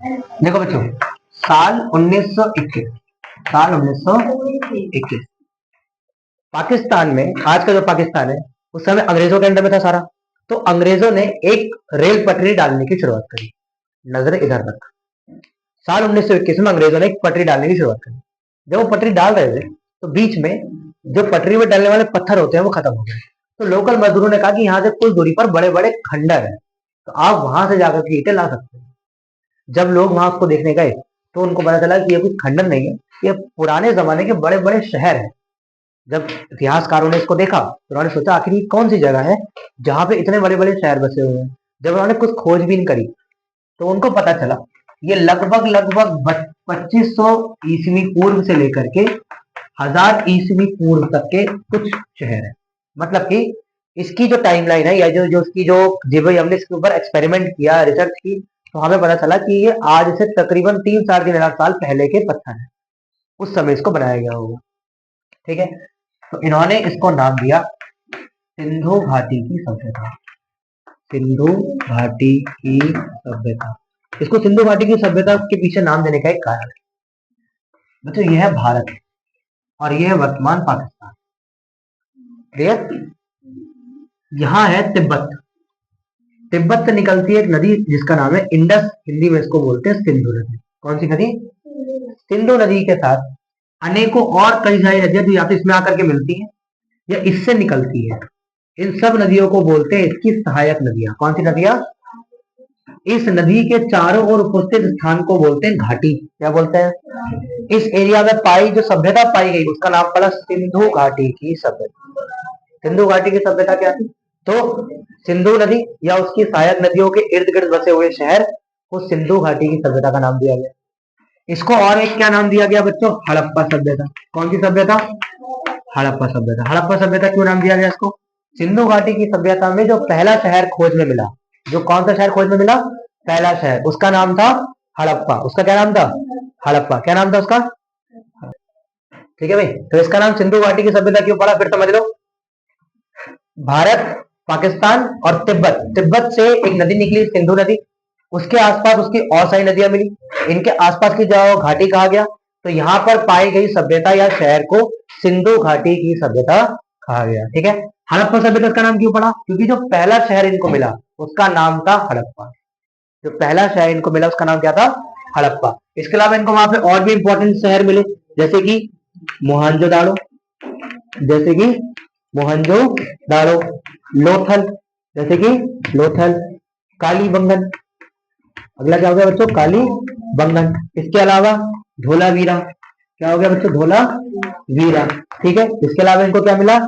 देखो बच्चों, साल 1921, साल 1921 पाकिस्तान में, आज का जो पाकिस्तान है, उस समय अंग्रेजों के अंडर में था सारा। तो अंग्रेजों ने एक रेल पटरी डालने की शुरुआत करी। नजर इधर रख। साल 1921 में अंग्रेजों ने एक पटरी डालने की शुरुआत करी। जब वो पटरी डाल रहे थे तो बीच में जो पटरी में डालने वाले पत्थर होते हैं वो खत्म हो गए। तो लोकल मजदूरों ने कहा कि यहाँ से कुछ दूरी पर बड़े बड़े खंडर है, तो आप वहां से जाकर के ईंटें ला सकते हैं। जब लोग वहां उसको देखने गए तो उनको पता चला कि ये कुछ खंडर नहीं है, ये पुराने जमाने के बड़े बड़े शहर हैं। जब इतिहासकारों ने इसको देखा तो उन्होंने सोचा आखिर ये कौन सी जगह है जहां पे इतने बड़े बड़े शहर बसे हुए हैं। जब उन्होंने कुछ खोजबीन करी तो उनको पता चला ये लगभग लगभग 2500 ईस्वी पूर्व से लेकर के 1000 ईस्वी पूर्व तक के कुछ शहर है। मतलब कि इसकी जो टाइमलाइन है, या जो जो इसकी जो जब हमने इसके ऊपर एक्सपेरिमेंट किया, रिसर्च की, तो हमें पता चला कि ये आज से तकरीबन 3 साढ़े 3 लाख साल पहले के पत्थर है। उस समय इसको बनाया गया होगा। ठीक है। तो इन्होंने इसको नाम दिया सिंधु घाटी की सभ्यता। सिंधु घाटी की सभ्यता। इसको सिंधु घाटी की सभ्यता के पीछे नाम देने का एक कारण है। बच्चों, यह है भारत और यह है वर्तमान पाकिस्तान। क्लियर। यहाँ है तिब्बत। तिब्बत से निकलती है एक नदी जिसका नाम है इंडस, हिंदी में इसको बोलते हैं सिंधु नदी। कौन सी नदी? सिंधु नदी के साथ अनेकों और कई सारी नदियां जो या तो इसमें आकर के मिलती हैं या इससे निकलती है। इन सब नदियों को बोलते हैं इसकी सहायक नदियां। कौन सी नदियां? इस नदी के चारों ओर उपस्थित स्थान को बोलते हैं घाटी। क्या बोलते हैं? इस एरिया में पाई जो सभ्यता पाई गई उसका नाम पड़ा सिंधु घाटी की सभ्यता। सिंधु घाटी की सभ्यता क्या थी? तो सिंधु नदी या उसकी सहायक नदियों के इर्द गिर्द बसे हुए शहर को सिंधु घाटी की सभ्यता का नाम दिया गया। इसको और एक क्या नाम दिया गया बच्चों? हड़प्पा सभ्यता। कौन सी सभ्यता? हड़प्पा सभ्यता। हड़प्पा सभ्यता क्यों नाम दिया गया इसको? सिंधु घाटी की सभ्यता में जो पहला शहर खोज में मिला, जो कौन सा शहर खोज में मिला? पहला शहर, उसका नाम था हड़प्पा। उसका क्या नाम था? हड़प्पा। क्या नाम था उसका? ठीक है भाई। तो इसका नाम सिंधु घाटी की सभ्यता क्यों पड़ा, फिर समझ लो। भारत, पाकिस्तान और तिब्बत, तिब्बत से एक नदी निकली सिंधु नदी, उसके आसपास उसकी और सारी नदियां मिली, इनके आसपास की जो घाटी कहा गया। तो यहाँ पर पाई गई सभ्यता या शहर को सिंधु घाटी की सभ्यता कहा गया। ठीक है। हड़प्पा सभ्यता का नाम क्यों पड़ा? क्योंकि जो पहला शहर इनको मिला उसका नाम था हड़प्पा। जो पहला शहर इनको मिला उसका नाम क्या था? हड़प्पा। इसके अलावा इनको वहां पे और भी इंपॉर्टेंट शहर मिले, जैसे कि मोहनजोदाड़ो, जैसे कि मोहनजोदाड़ो, लोथल, जैसे कि लोथल, कालीबंगन। अगला क्या हो गया बच्चों? कालीबंगन। इसके अलावा धोलावीरा। क्या हो गया बच्चों? धोलावीरा। ठीक है। इसके अलावा इनको क्या मिला?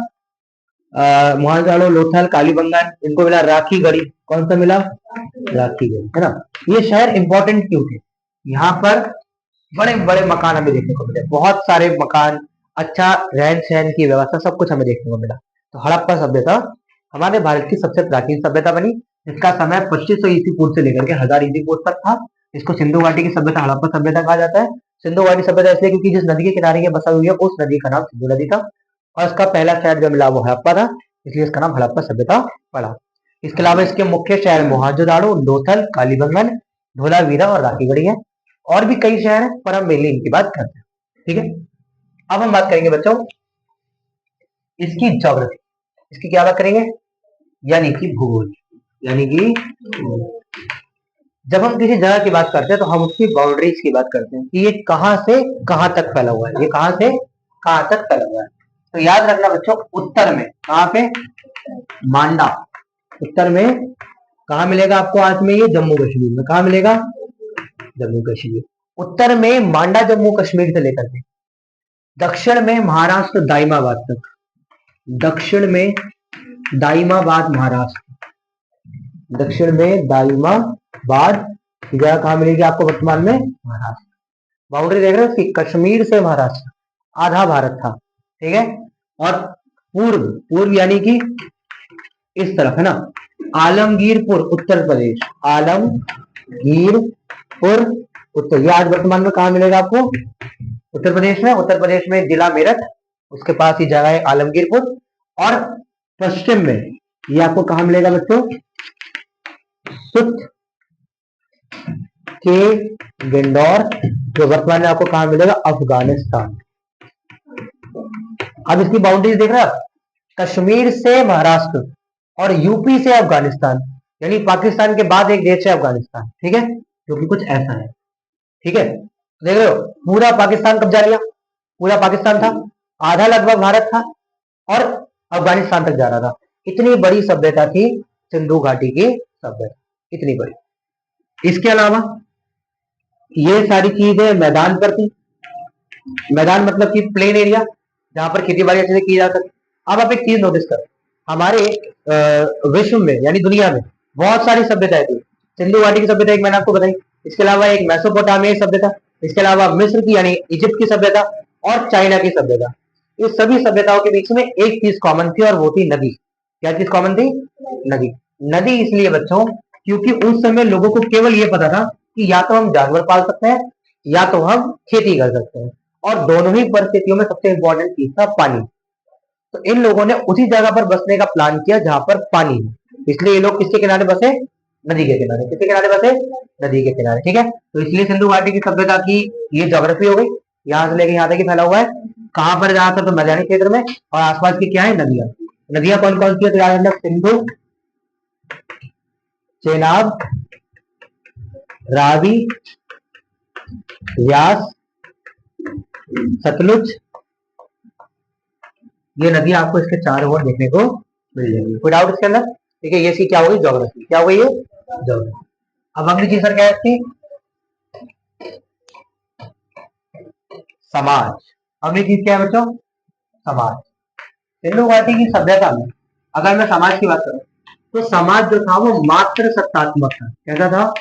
मोहनजोदड़ो, लोथल, कालीबंगन। इनको मिला राखी गढ़ी। कौन सा मिला? राखी गढ़ी, है ना। ये शहर इंपॉर्टेंट क्यों थे? यहाँ पर बड़े बड़े मकान हमें देखने को मिले, बहुत सारे मकान, अच्छा रहन सहन की व्यवस्था, सब कुछ हमें देखने को मिला। तो हड़प्पा सभ्यता हमारे भारत की सबसे प्राचीन सभ्यता बनी, जिसका समय 2500 ईस्वी पूर्व से लेकर के 1000 ईस्वी पूर्व तक था। इसको सिंधु घाटी की सभ्यता, हड़प्पा सभ्यता कहा जाता है। सिंधु घाटी सभ्यता इसलिए क्योंकि जिस नदी के किनारे ये बसा हुई है उस नदी का नाम सिंधु नदी था, और इसका पहला शहर जो मिला वो हड़प्पा था, इसलिए इसका नाम हड़प्पा सभ्यता पड़ा। इसके अलावा इसके मुख्य शहर मोहनजोदाड़ो, लोथल, कालीबंगन, धोलावीरा और राखीगढ़ी है। और भी कई शहर हैं पर हम मेनली इनकी बात करते हैं। ठीक है। अब हम बात करेंगे बच्चों इसकी ज्योग्राफी। इसकी क्या बात करेंगे? यानी कि भूगोल। यानी कि जब हम किसी जगह की बात करते हैं तो हम उसकी बाउंड्रीज की बात करते हैं कि ये कहां से कहां तक फैला हुआ है, ये कहां से कहां तक फैला हुआ है। तो याद रखना बच्चों, उत्तर में कहां पे? मांडा। उत्तर में कहां मिलेगा आपको? आज में ये जम्मू कश्मीर में। कहां मिलेगा? जम्मू कश्मीर। उत्तर में मांडा जम्मू कश्मीर से लेकर के दक्षिण में महाराष्ट्र दाइमाबाद तक। दक्षिण में दाइमाबाद महाराष्ट्र, दक्षिण में दाइमाबाद की जगह कहां मिलेगी आपको वर्तमान में? महाराष्ट्र। बाउंड्री देख रहे हो इसकी? कश्मीर से महाराष्ट्र आधा भारत था। ठीक है। और पूर्व, पूर्व यानी कि इस तरफ, है ना, आलमगीरपुर उत्तर प्रदेश। आलमगीरपुर उत्तर, ये आज वर्तमान में कहा मिलेगा आपको? उत्तर प्रदेश में। उत्तर प्रदेश में जिला मेरठ, उसके पास ही जगह है आलमगीरपुर। और पश्चिम में ये आपको कहा मिलेगा बच्चों? सुत। के गिंडौर, जो वर्तमान में आपको कहां मिलेगा, अफगानिस्तान। अब इसकी बाउंड्रीज देख रहे हैं आप, कश्मीर से महाराष्ट्र और यूपी से अफगानिस्तान, यानी पाकिस्तान के बाद एक देश है अफगानिस्तान, ठीक है, जो कि कुछ ऐसा है, ठीक है। देख रहे हो, पूरा पाकिस्तान कब्जा लिया, पूरा पाकिस्तान था, आधा लगभग भारत था और अफगानिस्तान तक जा रहा था। इतनी बड़ी सभ्यता थी सिंधु घाटी की सभ्यता, इतनी बड़ी। इसके अलावा ये सारी चीजें मैदान पर थी, मैदान मतलब कि प्लेन एरिया जहां पर खेती बाड़ी अच्छे से की जा सके। अब आप एक चीज नोटिस करो, हमारे विश्व में यानी दुनिया में बहुत सारी सभ्यताएं थी। सिंधु घाटी की सभ्यता एक मैंने आपको बताई, इसके अलावा एक मेसोपोटामिया सभ्यता, इसके अलावा मिस्र की यानी इजिप्ट की सभ्यता और चाइना की सभ्यता। इस सभी सभ्यताओं के बीच में एक चीज कॉमन थी और वो थी नदी। क्या चीज कॉमन थी? नदी। नदी इसलिए बच्चों क्योंकि उस समय लोगों को केवल ये पता था कि या तो हम जानवर पाल सकते हैं या तो हम खेती कर सकते हैं, और दोनों ही परिस्थितियों में सबसे इंपॉर्टेंट चीज था पानी। तो इन लोगों ने उसी जगह पर बसने का प्लान किया जहां पर पानी है, इसलिए ये लोग किसके किनारे बसे? नदी के किनारे। किसके किनारे बसे? नदी के किनारे, ठीक है। तो इसलिए सिंधु घाटी की सभ्यता की ये ज्योग्राफी हो गई, यहां से लेके यहां तक ही फैला हुआ है। कहां पर? जहां पर तो मैदानी क्षेत्र में, और आसपास की क्या है? नदियां। नदियां कौन कौन सी है? तो याद रखना, सिंधु, चेनाब, रावी, व्यास, सतलुज। ये नदी आपको इसके चारों ओर देखने को मिल जाएगी, कोई डाउट इसके अंदर? ठीक है, ये इसकी क्या होगी? ज्योग्राफी। क्या होगी ये? ज्योग्राफी। अब अगली चीज सर क्या है इसकी? समाज। अगली चीज क्या है बच्चों? समाज। सिंधु घाटी की सभ्यता में अगर मैं समाज की बात करूं तो समाज जो था वो मात्र सत्तात्मक था। कैसा था?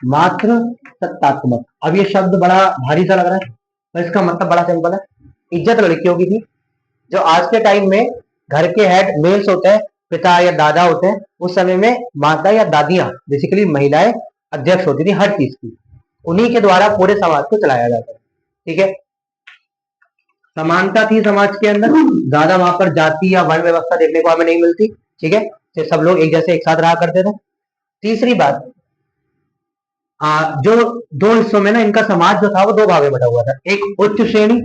मात्र सत्तात्मक। अब ये शब्द बड़ा भारी सा लग रहा है, पर इसका मतलब बड़ा सिंपल है। इज्जत लड़कियों की थी। जो आज के टाइम में घर के हेड मेल्स होते हैं, पिता या दादा होते हैं, उस समय में माता या दादियां, बेसिकली महिलाएं अध्यक्ष होती थी हर चीज की। उन्हीं के द्वारा पूरे समाज को चलाया जाता है, ठीक है। समानता थी समाज के अंदर, ज्यादा वहां पर जाति या वर्ण व्यवस्था देखने को हमें नहीं मिलती, ठीक है। तो सब लोग एक जैसे एक साथ रहा करते थे। तीसरी बात, जो दो हिस्सों में ना इनका समाज जो था वो दो भाग में बटा हुआ था, एक उच्च श्रेणी,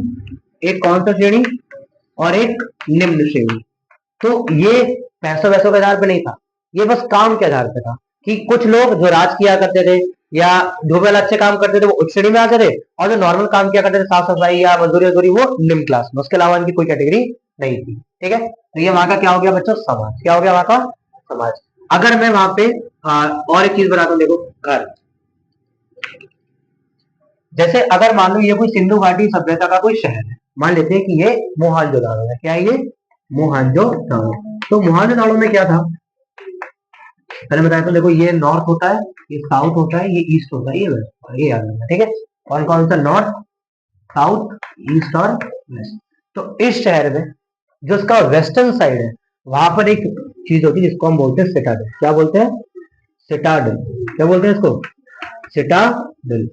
एक कौन सा श्रेणी, और एक निम्न श्रेणी। तो ये पैसों वैसों के आधार पे नहीं था, ये बस काम के आधार पे था कि कुछ लोग जो राज किया करते थे या जो भी अच्छे काम करते थे वो उच्च श्रेणी में आते थे, और जो नॉर्मल काम किया करते थे साफ सफाई या मजदूरी वजदूरी वो निम्न क्लास में। उसके अलावा इनकी कोई कैटेगरी नहीं थी, ठीक है। तो ये वहां का क्या हो गया बच्चों? समाज। क्या हो गया वहां का? समाज। अगर मैं वहां पे और एक चीज बताता हूँ, देखो घर। जैसे अगर मान लो ये कोई सिंधु घाटी सभ्यता का कोई शहर है, मान लेते हैं कि ये मोहनजोदाड़ो है। क्या है ये? मोहनजोदाड़ो। तो मोहनजोदाड़ो में क्या था? मैंने बताया तो देखो, ये नॉर्थ होता है, ये साउथ होता है, ये ईस्ट होता है, ये वेस्ट, ये याद रखना, ठीक है। कौन कौन सा? नॉर्थ, साउथ, ईस्ट और वेस्ट। तो इस शहर में जो उसका वेस्टर्न साइड है वहां पर एक चीज होती है जिसको हम बोलते हैं सिटाडेल। क्या बोलते हैं? सिटाडेल। क्या बोलते हैं इसको? सिटाडेल।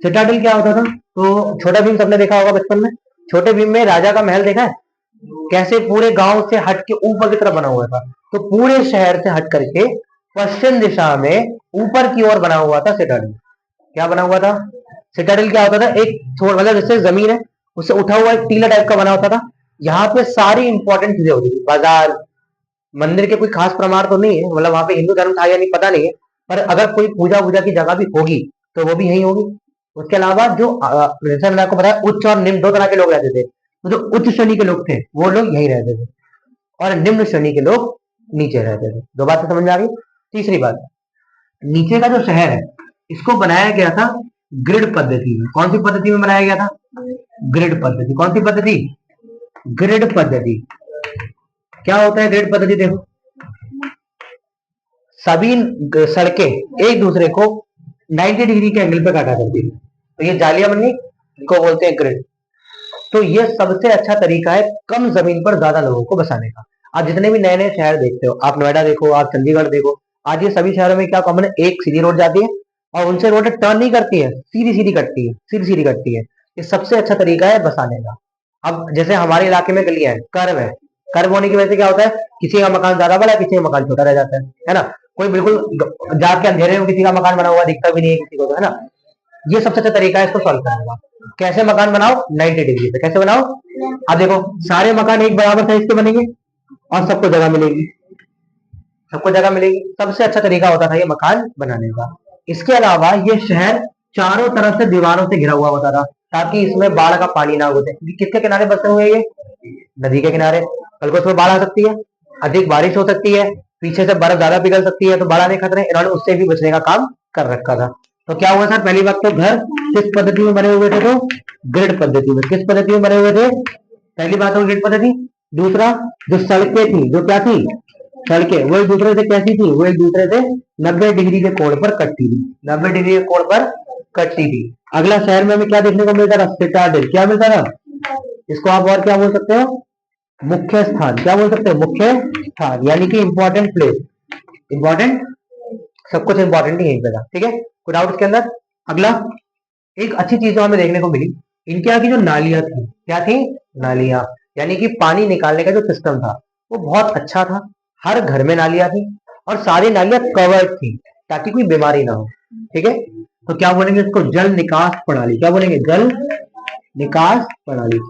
सिटाडेल क्या होता था? तो छोटा भीम सबने देखा होगा बचपन में। छोटे भीम में राजा का महल देखा है, कैसे पूरे गांव से हट के ऊपर की तरफ बना हुआ था। तो पूरे शहर से हट करके पश्चिम दिशा में ऊपर की ओर बना हुआ था सिटाडेल। क्या बना हुआ था? सिटाडेल क्या होता था? एक मतलब जैसे जमीन है उससे उठा हुआ एक टीला टाइप का बना होता था। यहाँ पे सारी इंपॉर्टेंट चीजें होती थी, बाजार, मंदिर के कोई खास प्रमाण तो नहीं है, मतलब वहां पे हिंदू धर्म था या नहीं पता नहीं है, पर अगर कोई पूजा वूजा की जगह भी होगी तो वो भी यही होगी। उसके अलावा जो जैसे मैंने आपको बताया उच्च और निम्न दो तरह के लोग रहते थे। तो जो उच्च श्रेणी के लोग थे वो लोग यही रहते थे, और निम्न श्रेणी के लोग नीचे रहते थे। दो बातें समझ में आ गई। तीसरी बात, नीचे का जो शहर है इसको बनाया गया था ग्रिड पद्धति में। कौन सी पद्धति में बनाया गया था? ग्रिड पद्धति। कौन सी पद्धति? ग्रिड पद्धति। क्या होता है ग्रिड पद्धति? देखो, सभी सड़कें एक दूसरे को 90 डिग्री के एंगल पे काटा करती है, तो ये जालियां बन गई, इनको बोलते हैं ग्रिड। तो ये सबसे अच्छा तरीका है कम जमीन पर ज्यादा लोगों को बसाने का। आप जितने भी नए नए शहर देखते हो, आप नोएडा देखो, आप चंडीगढ़ देखो, आज ये सभी शहरों में क्या कॉमन है? एक सीधी रोड जाती है और उनसे रोड टर्न नहीं करती है, सीधी सीधी कटती है, सीधी सीधी कटती है। ये सबसे अच्छा तरीका है बसाने का। अब जैसे हमारे इलाके में गलियां है, कर्व है, कर्व होने की वजह से क्या होता है? किसी का मकान ज्यादा बड़ा है, किसी का मकान छोटा रह जाता है ना। कोई बिल्कुल जाके अंधेरे में किसी का मकान बना हुआ दिखता भी नहीं है किसी को, तो है ना। ये सबसे अच्छा तरीका है इसको सॉल्व करने का। कैसे मकान बनाओ? 90 डिग्री पे। कैसे बनाओ? अब देखो, सारे मकान एक बराबर साइज के बनेंगे और सबको जगह मिलेगी, सबको जगह मिलेगी। सबसे अच्छा तरीका होता था ये मकान बनाने का। इसके अलावा ये शहर चारों तरफ से दीवारों से घिरा हुआ होता था, ताकि इसमें बाढ़ का पानी ना घुसे। क्योंकि किसके किनारे बसे हुए हैं ये? नदी के किनारे। कल को उसमें बाढ़ आ सकती है, अधिक बारिश हो सकती है, पीछे से बर्फ ज्यादा पिघल सकती है, तो बाढ़ आने खतरे। इन्होंने उससे भी बचने का काम कर रखा था। तो क्या हुआ सर? पहली बात तो घर किस पद्धति में बने हुए थे? तो ग्रिड पद्धति में। किस पद्धति में बने हुए थे? पहली बात हो ग्रिड पद्धति। दूसरा, जो सड़कें थी, जो क्या थी? सड़कें वो एक दूसरे से कैसी थी? वो एक दूसरे से 90 डिग्री के कोण पर कटती थी, 90 डिग्री के कोण पर कटती थी। अगला, शहर में हमें क्या देखने को मिलता था? सिटाडेल। क्या मिलता था? इसको आप और क्या बोल सकते हो? मुख्य स्थान। क्या बोल सकते हो? मुख्य स्थान, यानी कि इंपॉर्टेंट प्लेस। इंपॉर्टेंट, सब कुछ इंपॉर्टेंट ही यहीं पे था। ठीक है, कोई डाउट इसके अंदर? अगला, एक अच्छी चीज जो हमें देखने को मिली, इनके यहाँ की जो नालियां थी, क्या थी? नालियां, यानी कि पानी निकालने का जो सिस्टम था वो बहुत अच्छा था। हर घर में नालियां थी और सारी नालियां कवर्ड थी, ताकि कोई बीमारी ना हो। ठीक है, तो क्या बोलेंगे इसको? जल निकास प्रणाली। क्या बोलेंगे? जल निकास प्रणाली।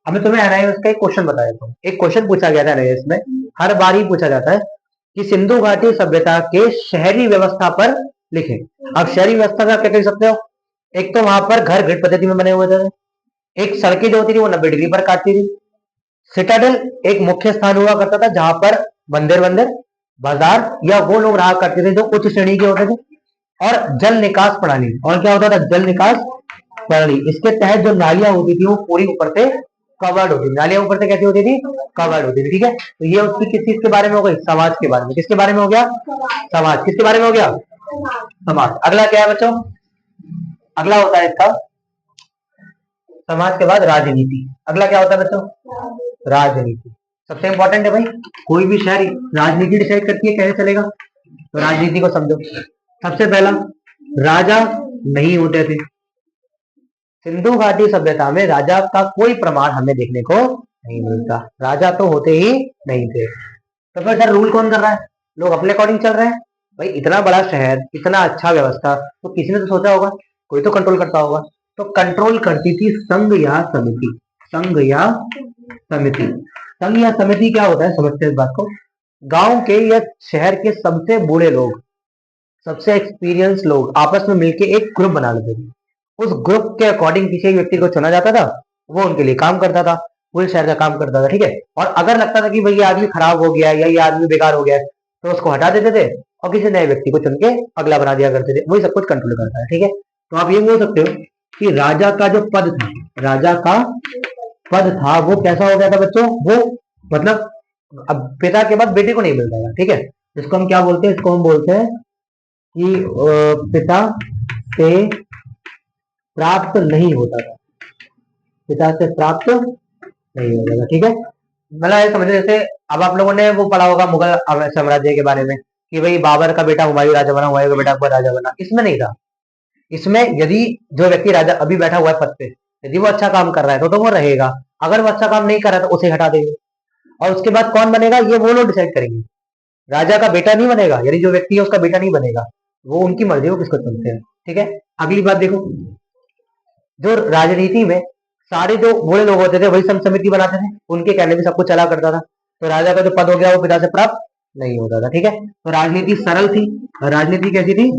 हमें तुम्हें एनआईएस का एक क्वेश्चन बताया था, एक क्वेश्चन पूछा गया था एनआईएस में, हर बार ही पूछा जाता है कि सिंधु घाटी सभ्यता के शहरी व्यवस्था पर लिखें। अब शहरी व्यवस्था में आप क्या कह सकते हो? एक तो वहां पर घर ग्रिड पद्धति में बने हुए थे, एक सड़कें जो होती थी वो 90 डिग्री पर काटती थी, सिटाडेल एक मुख्य स्थान हुआ करता था जहां पर मंदिर वंदिर, बाजार या वो लोग रहा करते थे जो उच्च श्रेणी के होते थे। और जल निकास प्रणाली, और क्या होता था? जल निकास प्रणाली। इसके तहत जो नालियां होती थी वो पूरी ऊपर से कवर्ड होती थी। नालियां ऊपर से कैसी होती थी? कवर्ड होती थी। ठीक है, तो ये उसकी किस चीज के बारे में हो गई? समाज के बारे में। किसके बारे में हो गया? समाज। किसके बारे में हो गया? समाज। अगला क्या है बच्चों? अगला होता है इसका, समाज के बाद राजनीति। अगला क्या होता है बच्चों? राजनीति सबसे इंपॉर्टेंट है भाई। कोई भी शहर राजनीति डिसाइड करती है कैसे चलेगा, तो राजनीति को समझो। सबसे पहला, राजा नहीं होते थे। सिंधु घाटी सभ्यता में राजा का कोई प्रमाण हमें देखने को नहीं मिलता, राजा तो होते ही नहीं थे। तो फिर सर रूल कौन कर रहा है? लोग अपने अकॉर्डिंग चल रहे हैं। भाई इतना बड़ा शहर, इतना अच्छा व्यवस्था, तो किसी ने तो सोचा होगा, कोई तो कंट्रोल करता होगा। तो कंट्रोल करती थी संघ या समिति। संघ या समिति। संघ या समिति क्या होता है, समझते हैं इस बात को। गांव के या शहर के सबसे बूढ़े लोग, सबसे एक्सपीरियंस लोग आपस में मिलकर एक ग्रुप बना लेते थे। उस ग्रुप के अकॉर्डिंग किसी एक व्यक्ति को चुना जाता था, वो उनके लिए काम करता था, पूरे शहर का काम करता था। ठीक है, और अगर लगता था कि भाई ये आदमी खराब हो गया या ये आदमी बेकार हो गया है, तो उसको हटा देते थे और किसी नए व्यक्ति को चुन के अगला बना दिया करते थे। वही सब कुछ कंट्रोल करता है। ठीक है, तो आप ये बोल सकते हो कि राजा का जो पद था, राजा का पद था वो कैसा हो गया था बच्चों? वो मतलब अब पिता के बाद बेटे को नहीं मिलता था। ठीक है, इसको हम क्या बोलते हैं? इसको हम बोलते हैं कि पिता से प्राप्त नहीं होता था, पिता से प्राप्त नहीं होता था। ठीक है, मतलब ये समझो, जैसे अब आप लोगों ने वो पढ़ा होगा मुगल साम्राज्य के बारे में कि भाई बाबर का बेटा हुमायूं राजा बना, हुमायूं का बेटा अकबर राजा बना। इसमें नहीं था। इसमें यदि जो व्यक्ति राजा अभी बैठा हुआ है पद पे, यदि वो अच्छा काम कर रहा है तो वो रहेगा, अगर वो अच्छा काम नहीं कर रहा है तो उसे हटा देंगे, और उसके बाद कौन बनेगा ये वो लोग डिसाइड करेंगे। राजा का बेटा नहीं बनेगा, यदि जो व्यक्ति है उसका बेटा नहीं बनेगा, वो उनकी मर्जी, वो किसको चुनते हैं। ठीक है, अगली बात देखो, जो राजनीति में सारे जो बूढ़े लोग होते थे वही संघ समिति बनाते थे, उनके कहने भी सब कुछ चला करता था। तो राजा का जो पद हो गया वो पिता से प्राप्त नहीं होता था। ठीक है, तो राजनीति सरल थी। राजनीति कैसी थी?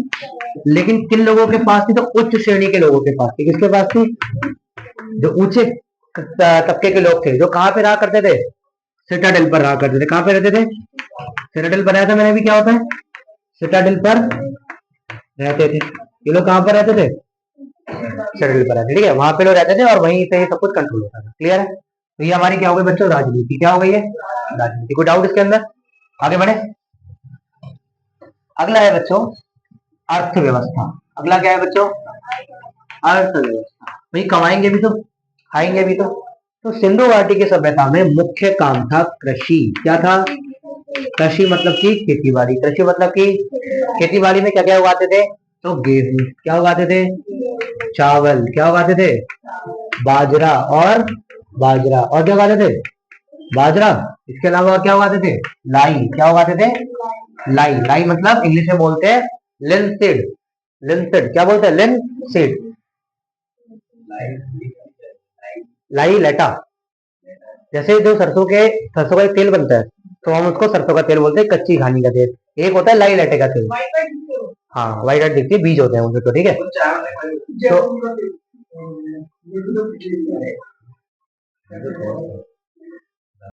लेकिन किन लोगों के पास थी? तो उच्च श्रेणी के लोगों के पास थी। किसके पास थी? जो ऊंचे तबके के लोग थे, जो कहाँ पे रहा करते थे? सिटाडेल पर रहा करते थे। कहाँ पे रहते थे? सिटाडेल पर रहता मैंने भी, क्या होता है? सिटाडेल पर रहते थे। ये लोग कहाँ पर रहते थे? सिटाडेल पर रहते। ठीक है, वहां पे लोग रहते थे और वहीं से सब कुछ कंट्रोल होता था। क्लियर है? तो ये हमारी क्या हो गई बच्चों? राजनीति। क्या हो गई है? राजनीति। कोई डाउट इसके अंदर? आगे बढ़े। अगला है बच्चों अर्थव्यवस्था। अगला क्या है बच्चों? अर्थव्यवस्था। भाई कमाएंगे भी तो, खाएंगे भी तो सिंधु घाटी की सभ्यता में मुख्य काम था कृषि। क्या था? कृषि मतलब की खेती बाड़ी। कृषि मतलब की खेती बाड़ी में क्या क्या उगाते थे? तो गेहूं। क्या उगाते थे? चावल। क्या उगाते थे? बाजरा। और क्या उगाते थे? बाजरा। इसके अलावा और क्या उगाते थे? लाई। क्या उगाते थे? लाई। लाई मतलब इंग्लिश में बोलते हैं लिनसीड। लिनसीड क्या बोलते हैं? लिनसीड। लाई लेटा, जैसे जो सरसों का एक तेल बनता है, तो हम उसको सरसों का तेल बोलते हैं, कच्ची घानी का तेल। एक होता है लाई लेटे का तेल। हाँ, व्हाइट व्हाइट दिखती है, बीज होते हैं उसमें, तो ठीक है। तो